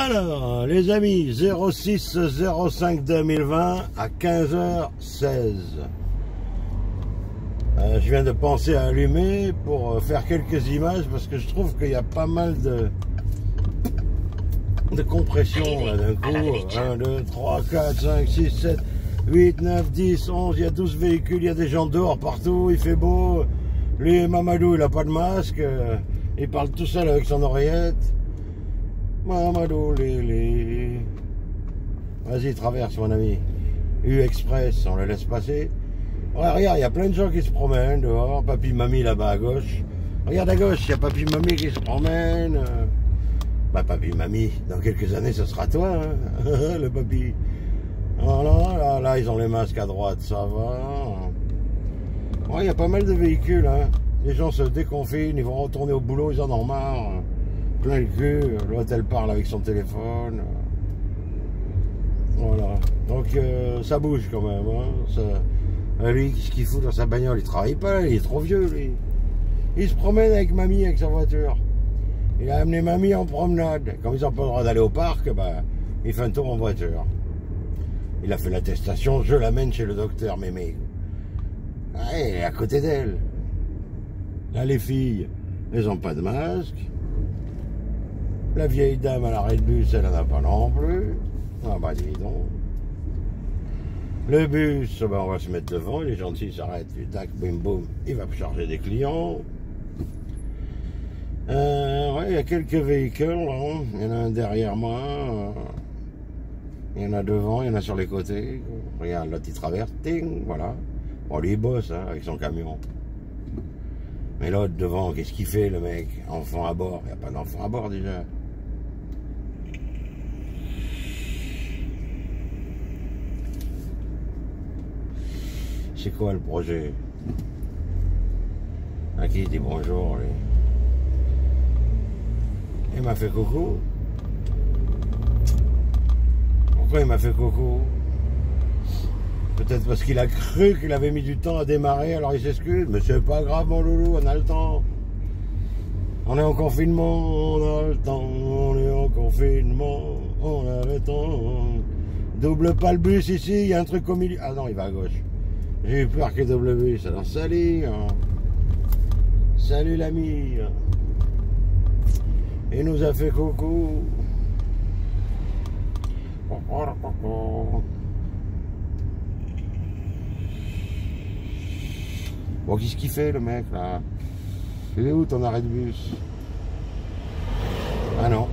Alors, les amis, 06-05-2020 à 15h16. Je viens de penser à allumer pour faire quelques images parce que je trouve qu'il y a pas mal de compression là d'un coup. 1, 2, 3, 4, 5, 6, 7, 8, 9, 10, 11, il y a 12 véhicules, il y a des gens dehors partout, il fait beau. Lui, Mamadou, il n'a pas de masque, il parle tout seul avec son oreillette. Mamadou, Lélé. Vas-y, traverse, mon ami. U-Express, on le laisse passer. Ouais, regarde, il y a plein de gens qui se promènent dehors. Papy, mamie, là-bas à gauche. Regarde à gauche, il y a papy, mamie qui se promènent. Bah, papy, mamie, dans quelques années, ce sera toi, hein, le papy. Voilà, là, ils ont les masques à droite, ça va. Ouais, il y a pas mal de véhicules, hein. Les gens se déconfinent, ils vont retourner au boulot, ils en ont marre. Plein le cul, l'autre elle parle avec son téléphone. Voilà. Donc ça bouge quand même. Hein. Lui, qu'est-ce qu'il fout dans sa bagnole? Il travaille pas, il est trop vieux lui. Il se promène avec mamie avec sa voiture. Il a amené mamie en promenade. Comme ils n'ont pas le droit d'aller au parc, bah, il fait un tour en voiture. Il a fait l'attestation, je l'amène chez le docteur Mémé. Ah, il est à côté d'elle. Là les filles, elles n'ont pas de masque. La vieille dame à l'arrêt de bus, elle n'en a pas non plus. Ah bah dis donc. Le bus, ben on va se mettre devant, il est gentil, il s'arrête, tac, bim boum, il va charger des clients. Ouais, il y a quelques véhicules, hein. Il y en a un derrière moi, il y en a devant, il y en a sur les côtés. Regarde, l'autre il traverse, ting, voilà. Bon, lui il bosse hein, avec son camion. Mais l'autre devant, qu'est-ce qu'il fait le mec? Enfant à bord, il n'y a pas d'enfant à bord déjà. C'est quoi le projet? À qui il dit bonjour lui? Il m'a fait coucou. Pourquoi il m'a fait coucou? Peut-être parce qu'il a cru qu'il avait mis du temps à démarrer, alors il s'excuse. Mais c'est pas grave mon loulou, on a le temps. On est en confinement, on a le temps. On est en confinement, on a le temps. Double pas le bus ici, il y a un truc au milieu. Ah non, il va à gauche. J'ai eu peur qu'il double le bus. Alors salut. Salut l'ami. Il nous a fait coucou. Bon, qu'est-ce qu'il fait le mec là? Il est où ton arrêt de bus? Ah non.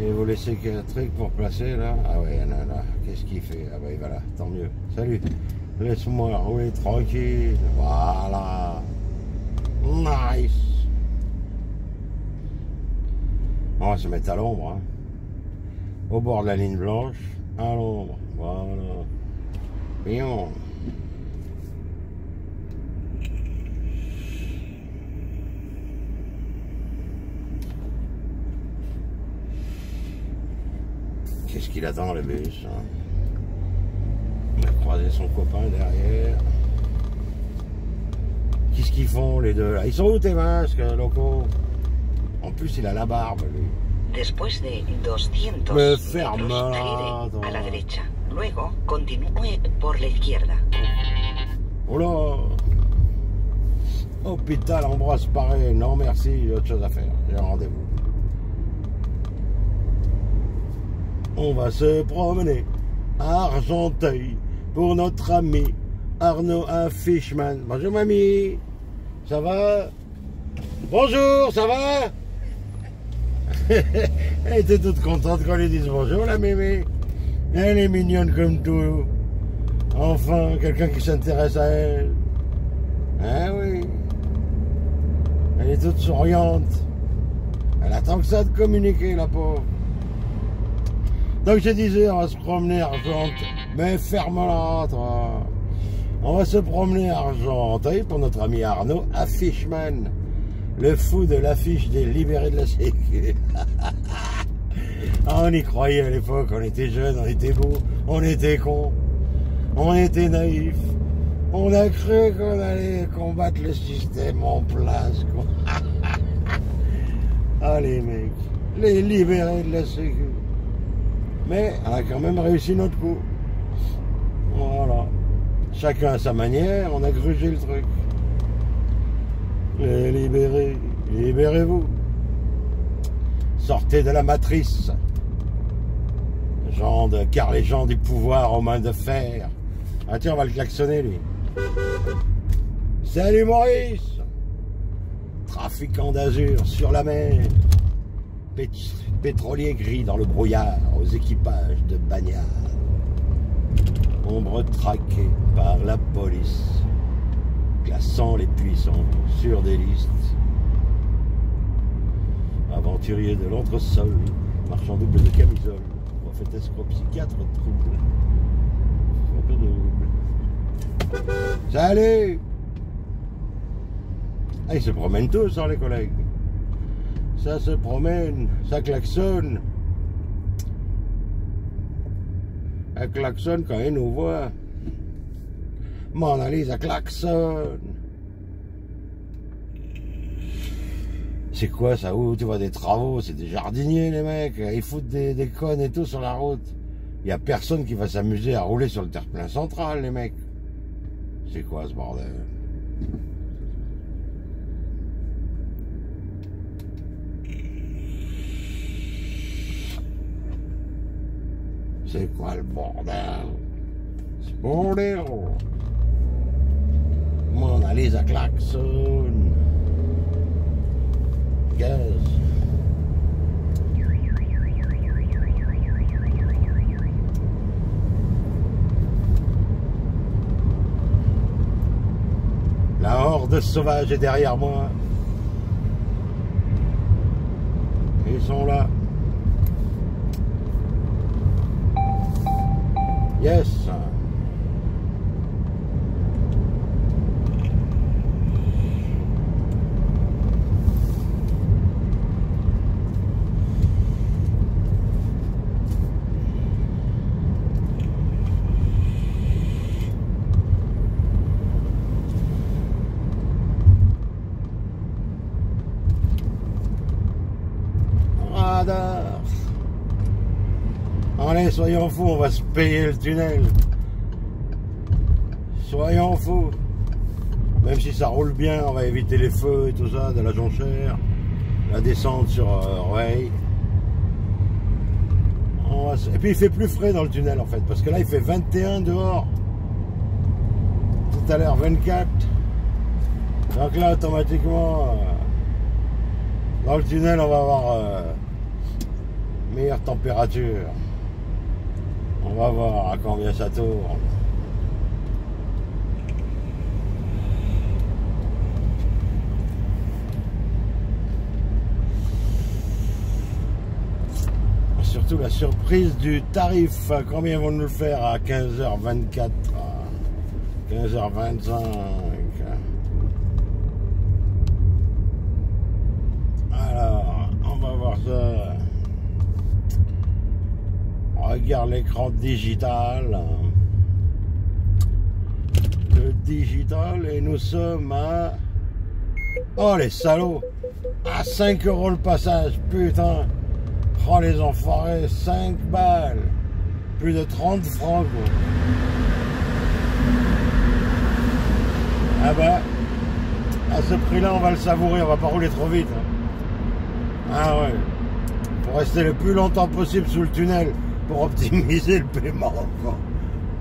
Et vous laissez qu'un truc pour placer là? Ah ouais, il y en a là. Qu'est-ce qu'il fait? Ah bah il va là, tant mieux. Salut. Laisse-moi rouler tranquille. Voilà. Nice. On va se mettre à l'ombre. Hein. Au bord de la ligne blanche. À l'ombre. Voilà. Bien. Qu'est-ce qu'il attend le bus hein? Il a croisé son copain derrière. Qu'est-ce qu'ils font les deux là? Ils sont où tes masques locaux? En plus il a la barbe lui. Después de 200 Me metros, ferme là, gire a la derecha. Luego continúe por la izquierda. Oh là! Hôpital Ambroise Paré. Non merci, il y a autre chose à faire. J'ai un rendez-vous. On va se promener à Argenteuil pour notre ami Arnaud Fishman. Bonjour mamie, ça va? Bonjour, ça va? Elle était toute contente qu'on lui dise bonjour la mémé. Elle est mignonne comme tout. Enfin, quelqu'un qui s'intéresse à elle. Hein oui. Elle est toute souriante. Elle attend que ça de communiquer la pauvre. Donc je disais, on va se promener à Argenteuil. Mais ferme-la, toi. On va se promener à Argenteuil pour notre ami Arnaud Fishman. Le fou de l'affiche des libérés de la Sécu. Ah, on y croyait à l'époque, on était jeunes, on était beaux, on était cons, on était naïfs. On a cru qu'on allait combattre le système en place. Allez mec, les libérés de la Sécu. Mais on a quand même réussi notre coup. Voilà. Chacun à sa manière, on a grugé le truc. Les libérés, libérez-vous. Sortez de la matrice. Car les gens du pouvoir aux mains de fer. Ah tiens, on va le klaxonner lui. Salut Maurice. Trafiquant d'azur sur la mer. Pétrolier gris dans le brouillard aux équipages de bagnards. Ombre traquée par la police, classant les puissants sur des listes. Aventurier de l'entresol, marchand double de camisole, prophète escroc psychiatre trouble. Salut. Ah, ils se promènent tous, hein, les collègues. Ça se promène, ça klaxonne. Elle klaxonne quand elle nous voit. Mona Lisa klaxonne. C'est quoi ça? Où tu vois des travaux? C'est des jardiniers les mecs. Ils foutent des connes et tout sur la route. Il n'y a personne qui va s'amuser à rouler sur le terre-plein central les mecs. C'est quoi ce bordel? C'est quoi le bordel? C'est bordel. Mona Lisa klaxonne. Gaz. La horde sauvage est derrière moi. Ils sont là. Yes. Radar. Allez, soyons fous, on va se payer le tunnel. Soyons fous. Même si ça roule bien, on va éviter les feux et tout ça de la jonchère. La descente sur Rueil. Et puis il fait plus frais dans le tunnel en fait, parce que là il fait 21 dehors. Tout à l'heure 24. Donc là automatiquement, dans le tunnel on va avoir meilleure température. On va voir à combien ça tourne. Surtout la surprise du tarif. Combien vont nous le faire à 15h24, à 15h25? Alors, on va voir ça. Regarde l'écran digital. Le digital et nous sommes à... Oh les salauds! À 5 € le passage, putain! Oh les enfoirés, 5 balles! Plus de 30 francs quoi. Ah bah, à ce prix-là on va le savourer, on va pas rouler trop vite. Hein. Ah ouais. Pour rester le plus longtemps possible sous le tunnel. Pour optimiser le paiement.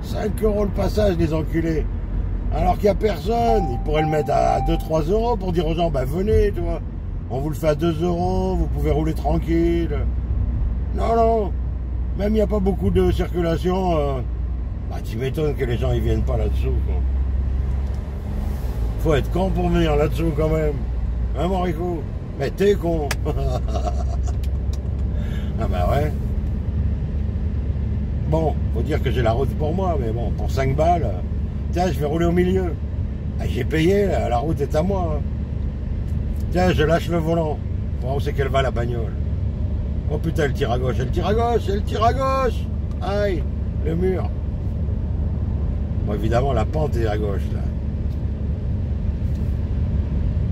5 € le passage, les enculés. Alors qu'il n'y a personne. Ils pourraient le mettre à 2-3 € pour dire aux gens, bah venez, tu vois. On vous le fait à 2 €, vous pouvez rouler tranquille. Non, non. Même il n'y a pas beaucoup de circulation. Bah tu m'étonnes que les gens ils viennent pas là-dessous. Faut être con pour venir là-dessous quand même. Hein Morico? Mais t'es con. Ah bah ouais. Bon, faut dire que j'ai la route pour moi, mais bon, pour 5 balles, tiens, je vais rouler au milieu. Ah, j'ai payé, la route est à moi. Hein. Tiens, je lâche le volant. Pour voir où c'est qu'elle va, la bagnole. Oh putain, elle tire à gauche, elle tire à gauche, elle tire à gauche. Aïe, le mur. Bon, évidemment, la pente est à gauche, là.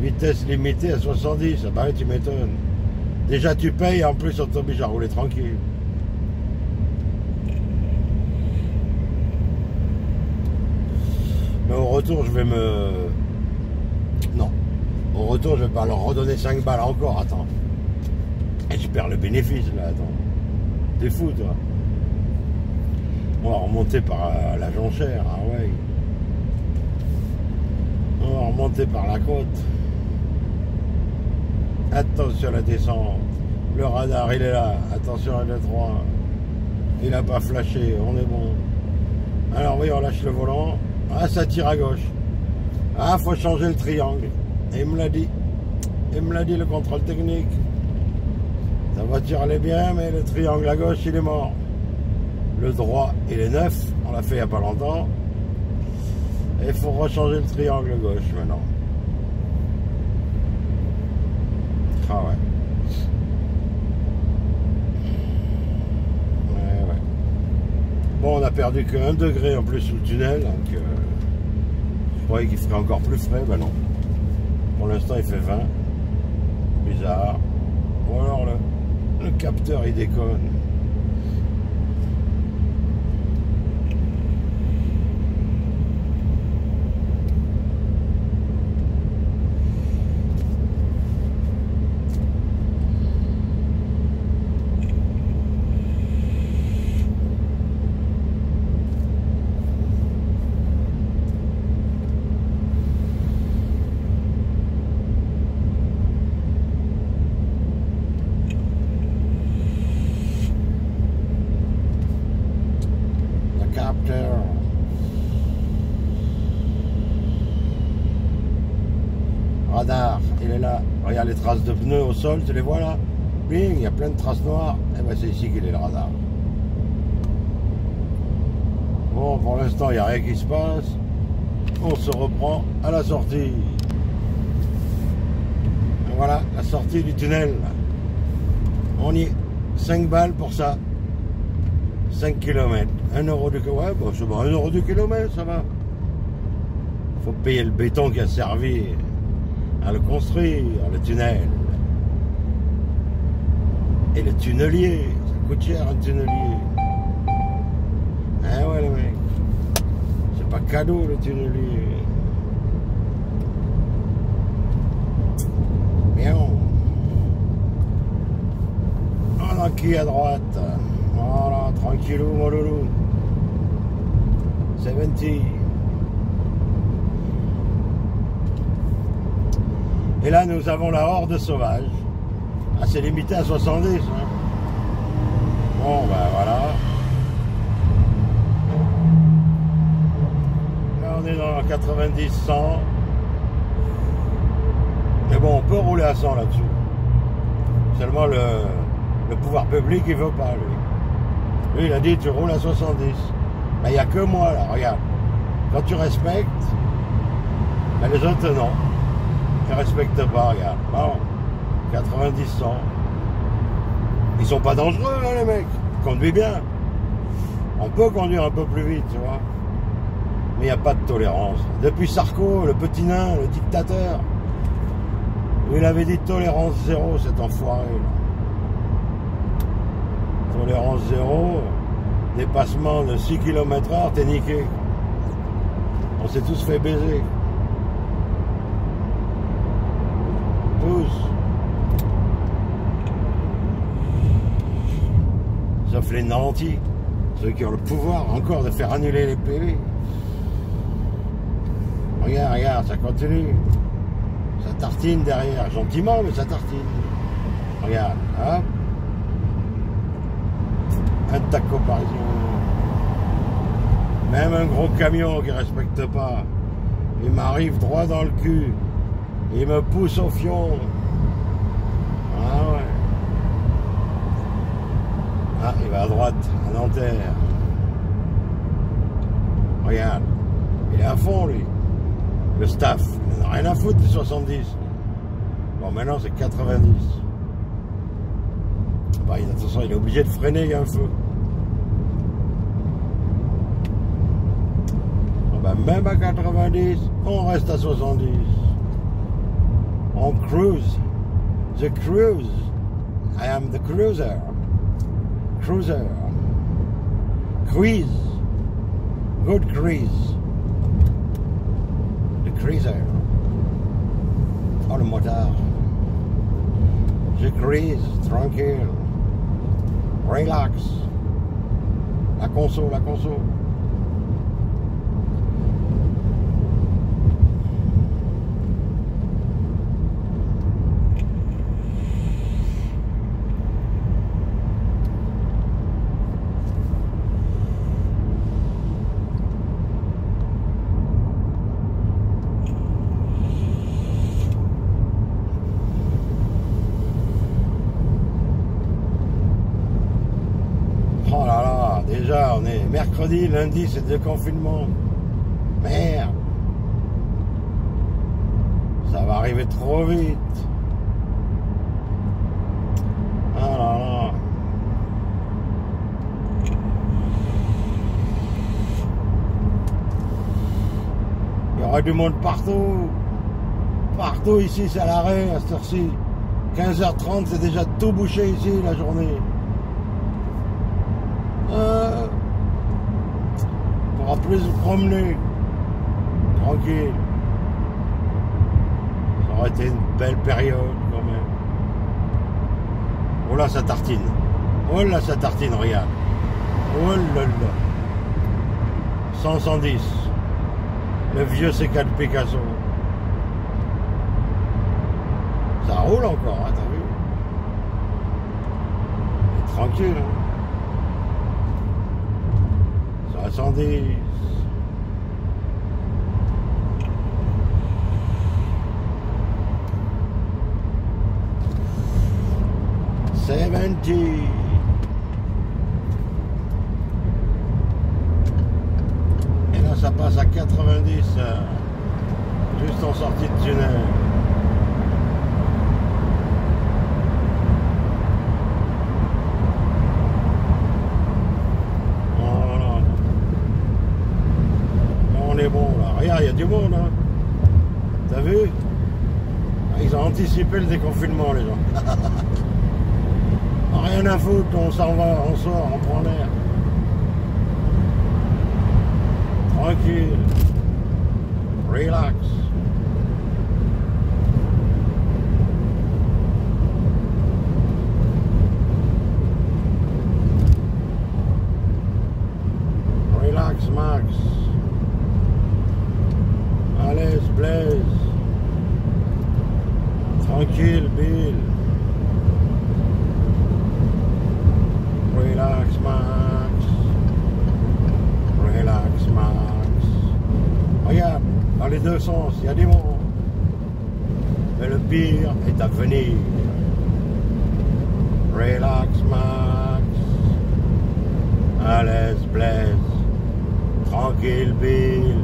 Vitesse limitée à 70, ah bah tu m'étonnes. Déjà tu payes, en plus on t'oblige à rouler tranquille. Mais au retour je vais me... Non. Au retour je vais pas leur redonner 5 balles encore, attends. Et je perds le bénéfice là, attends. T'es fou toi. On va remonter par la jonchère, ah ouais. On va remonter par la côte. Attention à la descente. Le radar il est là. Attention à L3. Il n'a pas flashé, on est bon. Alors oui, on lâche le volant. Ah, ça tire à gauche. Ah, faut changer le triangle. Et il me l'a dit. Il me l'a dit, le contrôle technique. Ta voiture elle est bien, mais le triangle à gauche il est mort. Le droit il est neuf, on l'a fait il n'y a pas longtemps. Et il faut rechanger le triangle gauche maintenant. Ah ouais. Ouais. Bon, on a perdu que 1 degré en plus sous le tunnel, donc je croyais qu'il ferait encore plus frais, ben non. Pour l'instant il fait 20. Bizarre. Ou alors le capteur il déconne. Radar, il est là. Regarde les traces de pneus au sol, tu les vois là? Bing, il y a plein de traces noires. Et ben c'est ici qu'il est le radar. Bon, pour l'instant, il n'y a rien qui se passe. On se reprend à la sortie. Et voilà, la sortie du tunnel. On y est. 5 balles pour ça. 5 km. 1 euro du kilomètre. Ouais, bon, c'est bon. 1 euro du kilomètre, ça va. Faut payer le béton qui a servi à le construire, le tunnel. Et le tunnelier, ça coûte cher un tunnelier. Ah ouais les mecs, c'est pas cadeau le tunnelier. Bien. Voilà qui à droite. Voilà, tranquillou mon loulou. 70. Et là, nous avons la horde sauvage. Ah, c'est limité à 70. Hein. Bon, ben voilà. Là, on est dans 90-100. Mais bon, on peut rouler à 100 là-dessus. Seulement, le pouvoir public, il veut pas, lui. Lui, il a dit, tu roules à 70. Ben, il n'y a que moi, là, regarde. Quand tu respectes, ben, les autres, non. Ils ne respectent pas, regarde. Bon, 90-100. Ils sont pas dangereux, hein, les mecs. Ils conduisent bien. On peut conduire un peu plus vite, tu vois. Mais il n'y a pas de tolérance. Depuis Sarko, le petit nain, le dictateur, il avait dit tolérance zéro, cet enfoiré. Là. Tolérance zéro, dépassement de 6 km/h, t'es niqué. On s'est tous fait baiser. Sauf les nantis, ceux qui ont le pouvoir encore de faire annuler les PV. Regarde, regarde, ça continue. Ça tartine derrière, gentiment, mais ça tartine. Regarde, hop. Un taco parisien. Même un gros camion qui respecte pas. Il m'arrive droit dans le cul. Il me pousse au fion. Ah ouais. Ah, il va à droite, à Nanterre. Regarde. Il est à fond, lui. Le staff. Il n'en a rien à foutre des 70. Bon, maintenant, c'est 90. Bah, de toute façon, il est obligé de freiner, il y a un feu. Bah, même à 90, on reste à 70. On cruise. The cruise. I am the cruiser. Cruiser. Cruise. Good cruise. Le cruiser. Oh, le motard. Je cruise, tranquille. Relax. La conso, la conso. Oh là là, déjà on est mercredi, lundi c'est de confinement. Merde. Ça va arriver trop vite. Oh là là. Il y aura du monde partout. Partout ici c'est à l'arrêt à cette heure-ci. 15h30 c'est déjà tout bouché ici la journée. On pourra plus se promener. Tranquille. Ça aurait été une belle période quand même. Oh là ça tartine. Oh là ça tartine, regarde. Oh là là. 110. Le vieux C4 Picasso. Ça roule encore, hein, t'as vu? Et tranquille, hein. 70. 70. Et là ça passe à 90, juste en sortie de tunnel. On est bon là, regarde, il y a du monde, hein. T'as vu? Ils ont anticipé le déconfinement, les gens. Rien à foutre, on s'en va, on sort, on prend l'air. Tranquille. Relax. Relax, Max. Allez, Blaise. Tranquille, Bill. Relax, Max. Relax, Max. Regarde, dans les deux sens, il y a des mots. Mais le pire est à venir. Relax, Max. Allez, Blaise. Tranquille, Bill.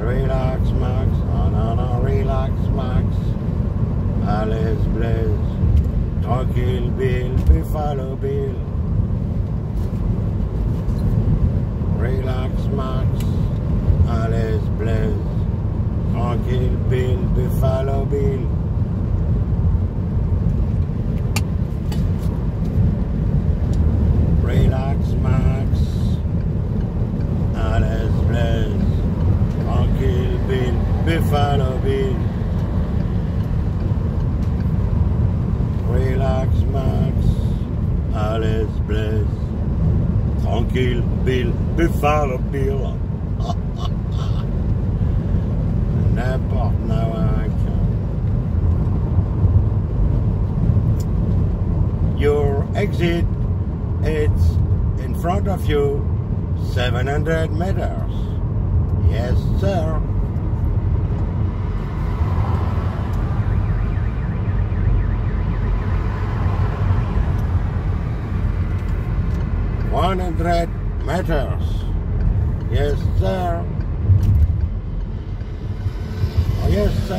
Relax, Max. Oh non, non, relax, Max. Allez, Blaise. Tranquille, Bill. Buffalo Bill. Relax, Max. Allez, Blaise. Tranquille, Bill. Buffalo Bill. Relax, Max. Allez, Blaise. Tranquille, Bill. Buffalo Bill. Relax, Max. Allez, Blaise. Tranquille, Bill. Buffalo Bill. N'importe nawak. Your exit, it's in front of you, 700 meters. Yes, sir. $100 meters. Yes, sir. Oh, yes, sir.